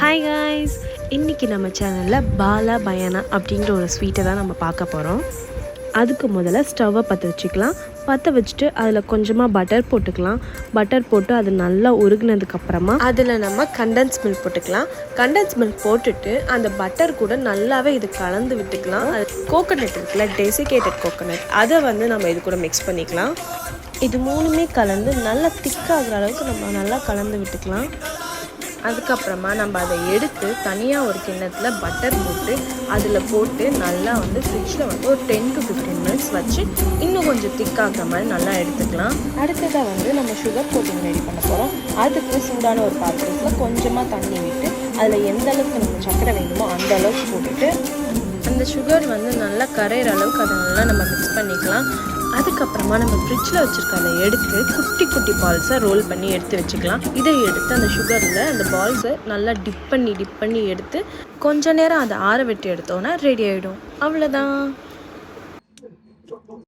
Hi guys, இன்றைக்கி நம்ம சேனலில் பாலா பயானா அப்படின்ற ஒரு ஸ்வீட்டை தான் நம்ம பார்க்க போகிறோம். அதுக்கு முதல்ல ஸ்டவ்வை பற்ற வச்சுக்கலாம். பற்ற வச்சுட்டு அதில் கொஞ்சமாக பட்டர் போட்டுக்கலாம். பட்டர் போட்டு அது நல்லா உருகுனதுக்கப்புறமா அதில் நம்ம கண்டன்ஸ் மில்க் போட்டுக்கலாம். கண்டன்ஸ் மில்க் போட்டுட்டு அந்த பட்டர் கூட நல்லாவே இது கலந்து விட்டுக்கலாம். அது கோகோனட் இருக்குல்ல, டெசிகேட்டட் கோகோனட், அதை நம்ம இது கூட மிக்ஸ் பண்ணிக்கலாம். இது மூணுமே கலந்து நல்லா திக்காகிற அளவுக்கு நம்ம நல்லா கலந்து விட்டுக்கலாம். அதுக்கப்புறமா நம்ம அதை எடுத்து தனியாக ஒரு கிண்ணத்தில் பட்டர் போட்டு அதில் போட்டு நல்லா ஃப்ரிட்ஜில் ஒரு 10 to 15 minutes வச்சு இன்னும் கொஞ்சம் திக்காகிற மாதிரி நல்லா எடுத்துக்கலாம். அடுத்ததாக நம்ம சுகர் கோட்டிங் ரெடி பண்ண போகிறோம். அதுக்கு சூடான ஒரு பாத்திரத்தில் கொஞ்சமாக தண்ணி விட்டு அதில் எந்த அளவுக்கு நம்ம சர்க்கரை வேணுமோ அந்த அளவுக்கு போட்டுட்டு அந்த சுகர் நல்லா கரையிற அளவுக்கு அதை நல்லா நம்ம மிக்ஸ் பண்ணிக்கலாம். அதுக்கப்புறமா நம்ம ஃப்ரிட்ஜில் வச்சுருக்க அதை எடுத்து குட்டி குட்டி பால்ஸை ரோல் பண்ணி எடுத்து வச்சுக்கலாம். இதை எடுத்து அந்த சுகரில் அந்த பால்ஸை நல்லா டிப் பண்ணி எடுத்து கொஞ்ச நேரம் அதை ஆற விட்டு எடுத்தோன்னா ரெடி ஆகிடும். அவ்வளோதான்.